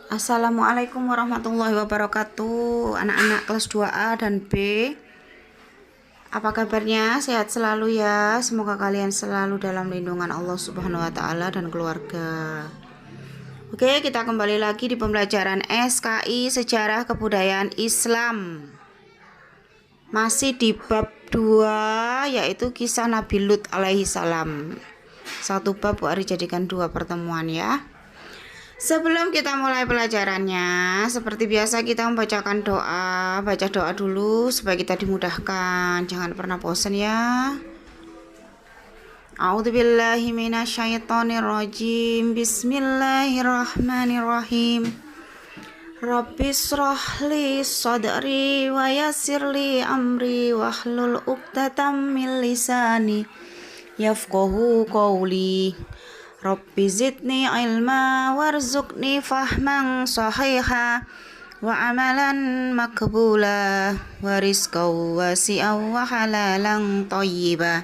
Assalamualaikum warahmatullahi wabarakatuh. Anak-anak kelas 2A dan B, apa kabarnya? Sehat selalu ya. Semoga kalian selalu dalam lindungan Allah Subhanahu wa taala dan keluarga. Oke, kita kembali lagi di pembelajaran SKI Sejarah Kebudayaan Islam. Masih di bab 2, yaitu kisah Nabi Lut alaihi salam. Satu bab hari jadikan 2 pertemuan ya. Sebelum kita mulai pelajarannya, seperti biasa kita membacakan doa. Baca doa dulu supaya kita dimudahkan. Jangan pernah bosan ya. A'udzubillahi minasyaitonirrajim. Bismillahirrahmanirrahim. Rabbis shrahli sadri wa yassirli amri wahlul 'uqdatam min lisani yafqahu qawli. Rabbi zidni ilma warzuqni fahman sahiha wa amalan makbula wa rizqan wasi'an wa halalan thayyiba.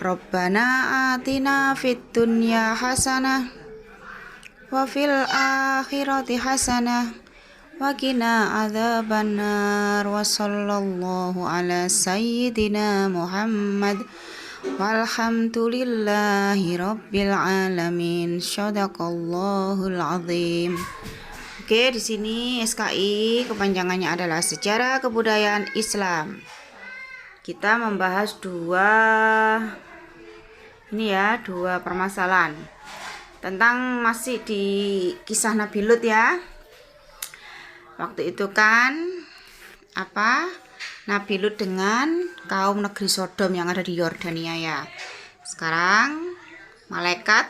Rabbana atina fid dunya hasanah wa fil akhirati hasanah wa qina adzabannar. Wa sallallahu ala sayyidina Muhammad walhamdulillahi rabbil alamin. Shadaqallahul azim. Oke, di sini SKI kepanjangannya adalah Sejarah Kebudayaan Islam. Kita membahas dua permasalahan tentang masih di kisah Nabi Lut ya. Waktu itu kan Nabi Lut dengan kaum negeri Sodom yang ada di Yordania ya. Sekarang malaikat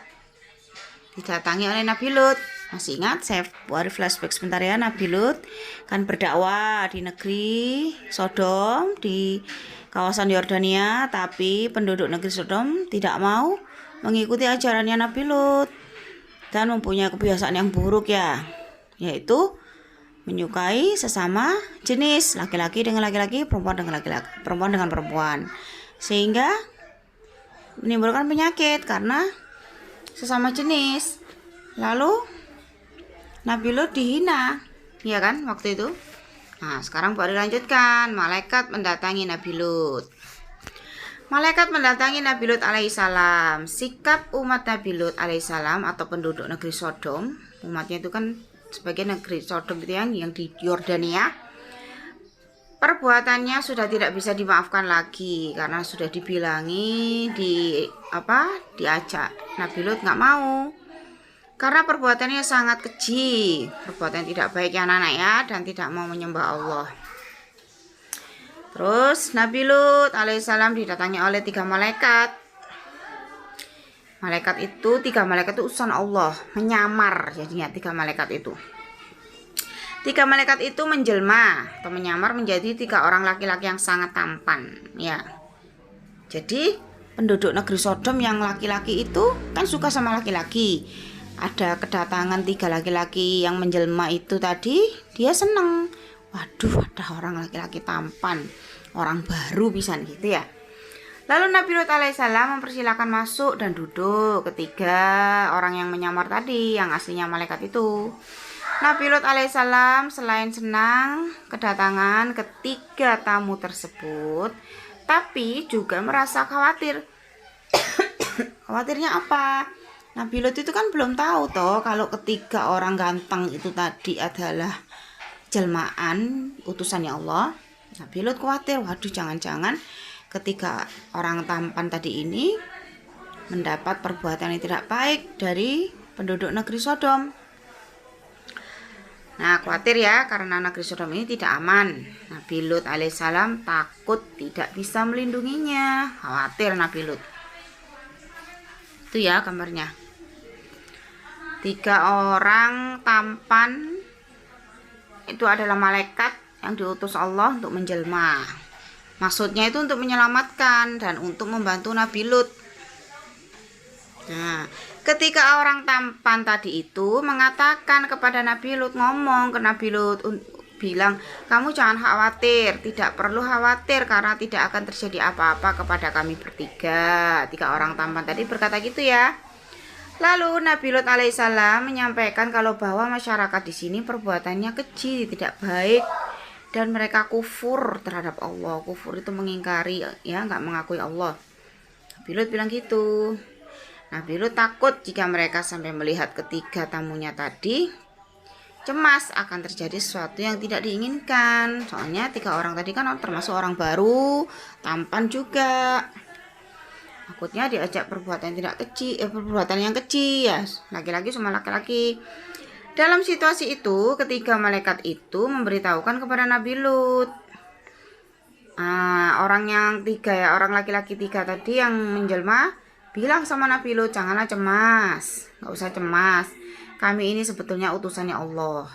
didatangi oleh Nabi Lut. Masih ingat? Saya buat flashback sebentar ya. Nabi Lut kan berdakwah di negeri Sodom di kawasan Yordania, tapi penduduk negeri Sodom tidak mau mengikuti ajarannya Nabi Lut dan mempunyai kebiasaan yang buruk ya, yaitu menyukai sesama jenis, laki-laki dengan laki-laki, perempuan dengan laki-laki, perempuan dengan perempuan, sehingga menimbulkan penyakit karena sesama jenis. Lalu Nabi Lut dihina, ya kan waktu itu. Nah, sekarang baru dilanjutkan. Malaikat mendatangi Nabi Lut. Malaikat mendatangi Nabi Lut alaihissalam. Sikap umat Nabi Lut alaihissalam atau penduduk negeri Sodom, umatnya itu kan sebagai negeri Sodom itu yang di Yordania, perbuatannya sudah tidak bisa dimaafkan lagi karena sudah dibilangi diajak. Nabi Lut nggak mau karena perbuatannya sangat keji, perbuatan tidak baik ya anak-anak ya, dan tidak mau menyembah Allah. Terus Nabi Lut alaihissalam didatangi oleh 3 malaikat. Tiga malaikat itu utusan Allah, menyamar jadinya 3 malaikat itu. 3 malaikat itu menjelma atau menyamar menjadi 3 orang laki-laki yang sangat tampan ya. Jadi penduduk negeri Sodom yang laki-laki itu kan suka sama laki-laki. Ada kedatangan 3 laki-laki yang menjelma itu tadi, dia seneng. Waduh, ada orang laki-laki tampan, orang baru pisan gitu ya. Lalu Nabi Lut alaihissalam mempersilahkan masuk dan duduk ketiga orang yang menyamar tadi, yang aslinya malaikat itu. Nabi Lut alaihissalam selain senang kedatangan ketiga tamu tersebut, tapi juga merasa khawatir. Khawatirnya apa? Nabi Lut itu kan belum tahu toh kalau ketiga orang ganteng itu tadi adalah jelmaan utusannya Allah. Nabi Lut khawatir, waduh jangan-jangan ketiga orang tampan tadi ini mendapat perbuatan yang tidak baik dari penduduk negeri Sodom. Nah, khawatir ya karena negeri Sodom ini tidak aman. Nabi Lut alaihissalam takut tidak bisa melindunginya. Khawatir Nabi Lut. Itu ya gambarnya. 3 orang tampan itu adalah malaikat yang diutus Allah untuk menjelma. Maksudnya itu untuk menyelamatkan dan untuk membantu Nabi Lut. Nah, ketika orang tampan tadi itu mengatakan kepada Nabi Lut, ngomong ke Nabi Lut, bilang, kamu jangan khawatir, tidak perlu khawatir karena tidak akan terjadi apa-apa kepada kami bertiga. 3 orang tampan tadi berkata gitu ya. Lalu Nabi Lut alaihissalam menyampaikan kalau bahwa masyarakat di sini perbuatannya keji, tidak baik, dan mereka kufur terhadap Allah. Kufur itu mengingkari, ya, nggak mengakui Allah. Nabi Lut bilang gitu. Nabi Lut takut jika mereka sampai melihat ketiga tamunya tadi, cemas akan terjadi sesuatu yang tidak diinginkan. Soalnya 3 orang tadi kan termasuk orang baru, tampan juga. Takutnya diajak perbuatan perbuatan yang keji, ya, laki-laki sama laki-laki. Dalam situasi itu, ketiga malaikat itu memberitahukan kepada Nabi Lut. Orang yang 3 ya, orang laki-laki 3 tadi yang menjelma bilang sama Nabi Lut, janganlah cemas, nggak usah cemas. Kami ini sebetulnya utusannya Allah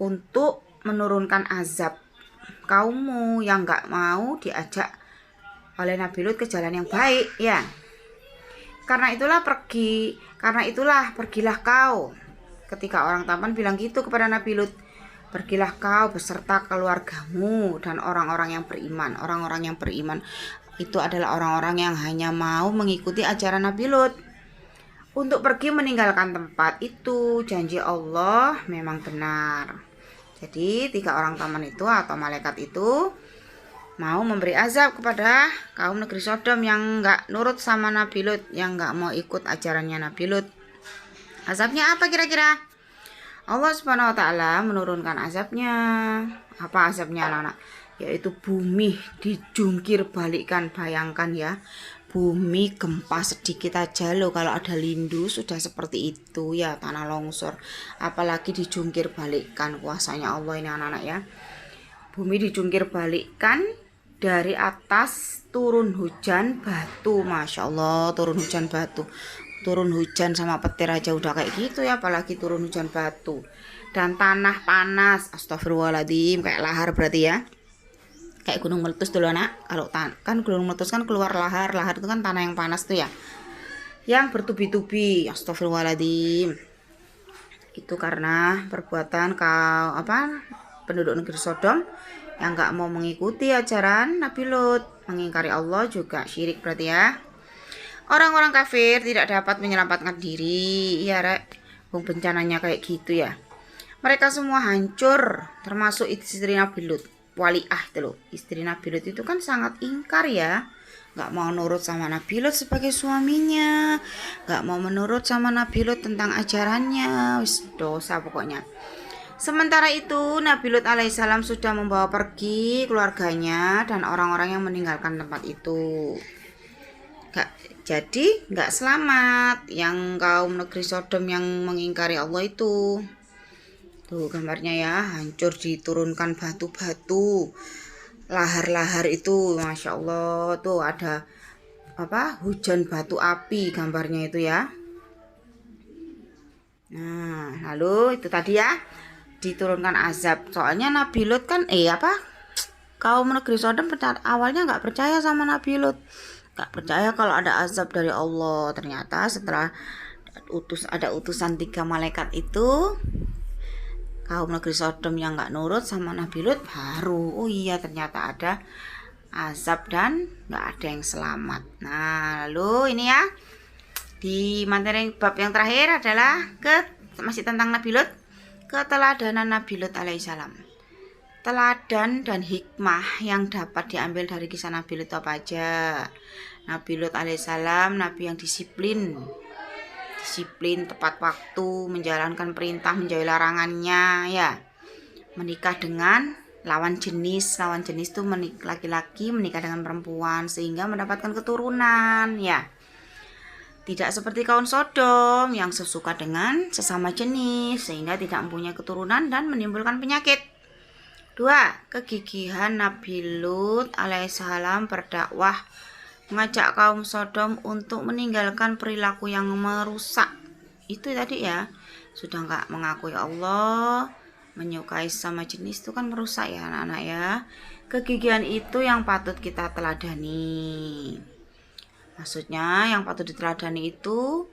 untuk menurunkan azab kaummu yang nggak mau diajak oleh Nabi Lut ke jalan yang baik, ya. Karena itulah pergilah kau. Ketika orang tampan bilang gitu kepada Nabi Lut, pergilah kau beserta keluargamu dan orang-orang yang beriman. Orang-orang yang beriman itu adalah orang-orang yang hanya mau mengikuti ajaran Nabi Lut. Untuk pergi meninggalkan tempat itu, janji Allah memang benar. Jadi 3 orang tampan itu atau malaikat itu mau memberi azab kepada kaum negeri Sodom yang nggak nurut sama Nabi Lut, yang nggak mau ikut ajarannya Nabi Lut. Azabnya apa kira-kira? Allah Subhanahu wa Ta'ala menurunkan azabnya. Apa azabnya, anak-anak? Yaitu bumi dijungkir balikkan. Bayangkan ya, bumi gempa sedikit aja loh, kalau ada lindu sudah seperti itu ya, tanah longsor. Apalagi dijungkir balikkan, kuasanya Allah ini, anak-anak ya. Bumi dijungkir balikkan, dari atas turun hujan batu. Masya Allah, turun hujan batu. Turun hujan sama petir aja udah kayak gitu ya, apalagi turun hujan batu. Dan tanah panas, astagfirullahaladzim, kayak lahar berarti ya. Kayak gunung meletus dulu, anak. Kalau kan gunung meletus kan keluar lahar. Lahar itu kan tanah yang panas tuh ya, yang bertubi-tubi. Astagfirullahaladzim. Itu karena perbuatan penduduk negeri Sodom yang nggak mau mengikuti ajaran Nabi Lut, mengingkari Allah, juga syirik berarti ya. Orang-orang kafir tidak dapat menyelamatkan diri, ya rek. Bencananya kayak gitu ya. Mereka semua hancur, termasuk istri Nabi Lut, Waliah itu loh. Istri Nabi Lut itu kan sangat ingkar ya, nggak mau nurut sama Nabi Lut sebagai suaminya, nggak mau menurut sama Nabi Lut tentang ajarannya, wis dosa pokoknya. Sementara itu Nabi Lut alaihissalam sudah membawa pergi keluarganya dan orang-orang yang meninggalkan tempat itu. Jadi nggak selamat yang kaum negeri Sodom yang mengingkari Allah itu. Tuh gambarnya ya, hancur, diturunkan batu-batu, lahar-lahar itu, Masya Allah. Tuh ada hujan batu api gambarnya itu ya. Nah, lalu itu tadi ya, diturunkan azab. Soalnya Nabi Lut kan kaum negeri Sodom awalnya nggak percaya sama Nabi Lut, nggak percaya kalau ada azab dari Allah. Ternyata setelah ada utusan 3 malaikat itu, kaum negeri Sodom yang nggak nurut sama Nabi Lut baru, oh iya ternyata ada azab dan nggak ada yang selamat. Nah, lalu ini ya, di materi bab yang terakhir adalah masih tentang Nabi Lut, keteladanan Nabi Lut alaihissalam. Teladan dan hikmah yang dapat diambil dari kisah Nabi Lut apa aja? Nabi Lut alaihissalam nabi yang disiplin, tepat waktu, menjalankan perintah, menjauhi larangannya ya. Menikah dengan lawan jenis itu laki-laki menikah dengan perempuan sehingga mendapatkan keturunan ya. Tidak seperti kaum Sodom yang sesuka dengan sesama jenis sehingga tidak mempunyai keturunan dan menimbulkan penyakit. 2. Kegigihan Nabi Lut alaihissalam berdakwah, mengajak kaum Sodom untuk meninggalkan perilaku yang merusak. Itu tadi ya, sudah nggak mengakui Allah, menyukai sama jenis itu kan merusak ya anak-anak ya. Kegigihan itu yang patut kita teladani. Maksudnya yang patut diteladani itu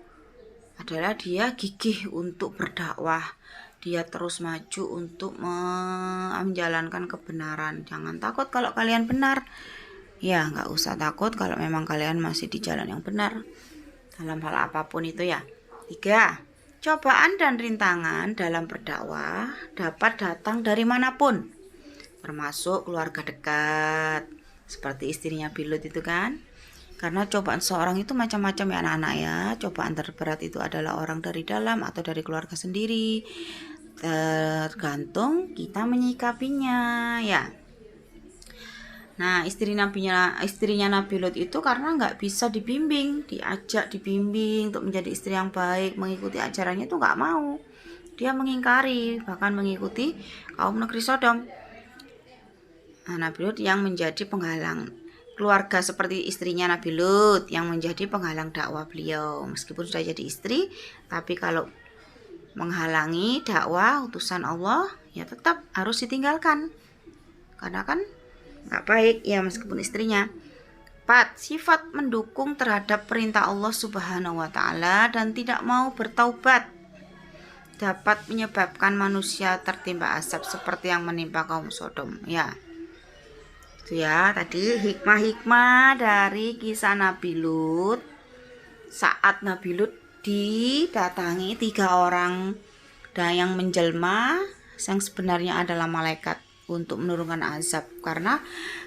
adalah dia gigih untuk berdakwah, dia terus maju untuk menjalankan kebenaran. Jangan takut kalau kalian benar, ya nggak usah takut kalau memang kalian masih di jalan yang benar dalam hal apapun itu ya. 3. Cobaan dan rintangan dalam berdakwah dapat datang dari manapun, termasuk keluarga dekat, seperti istrinya Bilut itu kan. Karena cobaan seorang itu macam-macam ya anak-anak ya. Cobaan terberat itu adalah orang dari dalam atau dari keluarga sendiri. Tergantung kita menyikapinya ya. Nah, istrinya Nabi Lut itu karena nggak bisa dibimbing, diajak dibimbing untuk menjadi istri yang baik, mengikuti ajarannya itu nggak mau. Dia mengingkari, bahkan mengikuti kaum negeri Sodom. Nah, Nabi Lut yang menjadi penghalang. Keluarga seperti istrinya Nabi Lut yang menjadi penghalang dakwah beliau. Meskipun sudah jadi istri, tapi kalau menghalangi dakwah utusan Allah, ya tetap harus ditinggalkan. Karena kan nggak baik ya meskipun istrinya. 4. Sifat mendukung terhadap perintah Allah Subhanahu wa Ta'ala dan tidak mau bertaubat dapat menyebabkan manusia tertimpa azab seperti yang menimpa kaum Sodom ya. Itu ya tadi hikmah-hikmah dari kisah Nabi Lut. Saat Nabi Lut didatangi 3 orang dan yang menjelma yang sebenarnya adalah malaikat untuk menurunkan azab, karena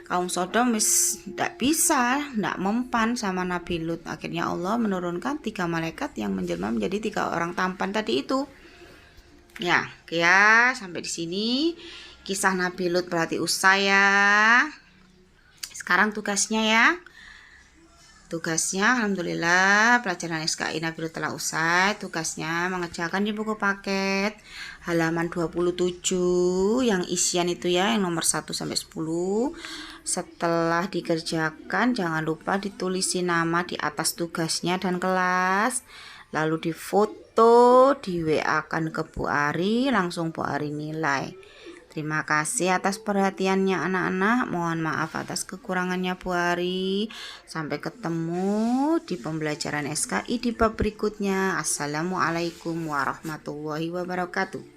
kaum Sodom tidak mempan sama Nabi Lut. Akhirnya Allah menurunkan 3 malaikat yang menjelma menjadi 3 orang tampan tadi itu. Ya, oke ya, sampai di sini kisah Nabi Lut berarti usai ya. Sekarang tugasnya ya. Tugasnya alhamdulillah pelajaran SKI Nabi Lut telah usai. Tugasnya mengerjakan di buku paket halaman 27 yang isian itu ya, yang nomor 1 sampai 10. Setelah dikerjakan jangan lupa ditulis nama di atas tugasnya dan kelas. Lalu difoto, di WA-kan ke Bu Ari, langsung Bu Ari nilai. Terima kasih atas perhatiannya anak-anak. Mohon maaf atas kekurangannya Bu Ari. Sampai ketemu di pembelajaran SKI di bab berikutnya. Assalamualaikum warahmatullahi wabarakatuh.